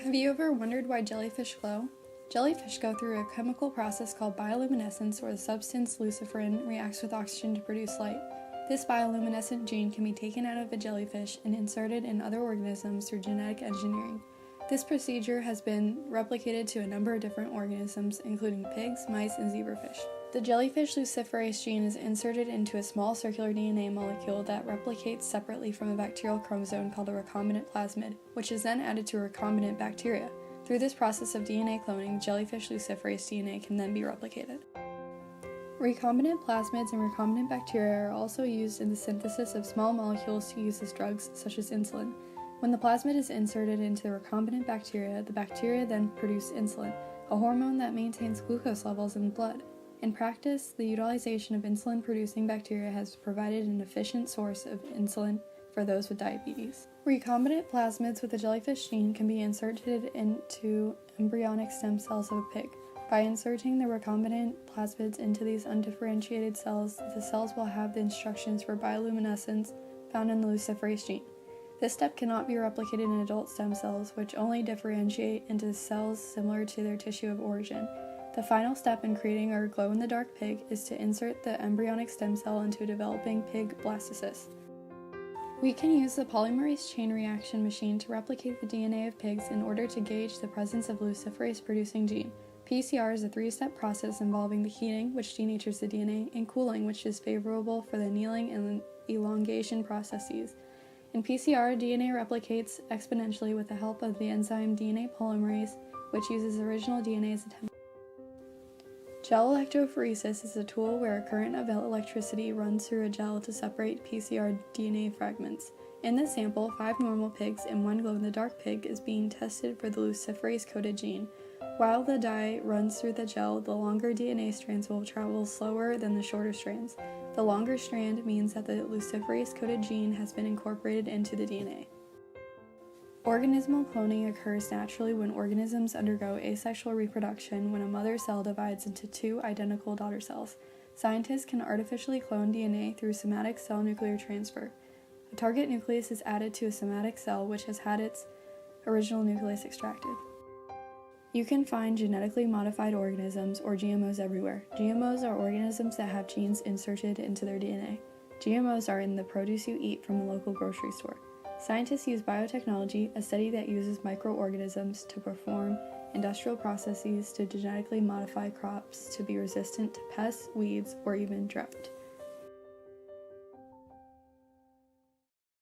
Have you ever wondered why jellyfish glow? Jellyfish go through a chemical process called bioluminescence, where the substance luciferin reacts with oxygen to produce light. This bioluminescent gene can be taken out of a jellyfish and inserted in other organisms through genetic engineering. This procedure has been replicated to a number of different organisms, including pigs, mice, and zebrafish. The jellyfish luciferase gene is inserted into a small circular DNA molecule that replicates separately from a bacterial chromosome called a recombinant plasmid, which is then added to a recombinant bacteria. Through this process of DNA cloning, jellyfish luciferase DNA can then be replicated. Recombinant plasmids and recombinant bacteria are also used in the synthesis of small molecules to use as drugs, such as insulin. When the plasmid is inserted into the recombinant bacteria, the bacteria then produce insulin, a hormone that maintains glucose levels in the blood. In practice, the utilization of insulin-producing bacteria has provided an efficient source of insulin for those with diabetes. Recombinant plasmids with the jellyfish gene can be inserted into embryonic stem cells of a pig. By inserting the recombinant plasmids into these undifferentiated cells, the cells will have the instructions for bioluminescence found in the luciferase gene. This step cannot be replicated in adult stem cells, which only differentiate into cells similar to their tissue of origin. The final step in creating our glow-in-the-dark pig is to insert the embryonic stem cell into a developing pig blastocyst. We can use the polymerase chain reaction machine to replicate the DNA of pigs in order to gauge the presence of luciferase-producing gene. PCR is a three-step process involving the heating, which denatures the DNA, and cooling, which is favorable for the annealing and elongation processes. In PCR, DNA replicates exponentially with the help of the enzyme DNA polymerase, which uses original DNA as a template. Gel electrophoresis is a tool where a current of electricity runs through a gel to separate PCR DNA fragments. In this sample, 5 normal pigs and 1 glow-in-the-dark pig is being tested for the luciferase-coded gene. While the dye runs through the gel, the longer DNA strands will travel slower than the shorter strands. The longer strand means that the luciferase-coded gene has been incorporated into the DNA. Organismal cloning occurs naturally when organisms undergo asexual reproduction when a mother cell divides into 2 identical daughter cells. Scientists can artificially clone DNA through somatic cell nuclear transfer. A target nucleus is added to a somatic cell which has had its original nucleus extracted. You can find genetically modified organisms, or GMOs, everywhere. GMOs are organisms that have genes inserted into their DNA. GMOs are in the produce you eat from the local grocery store. Scientists use biotechnology, a study that uses microorganisms to perform industrial processes to genetically modify crops to be resistant to pests, weeds, or even drought.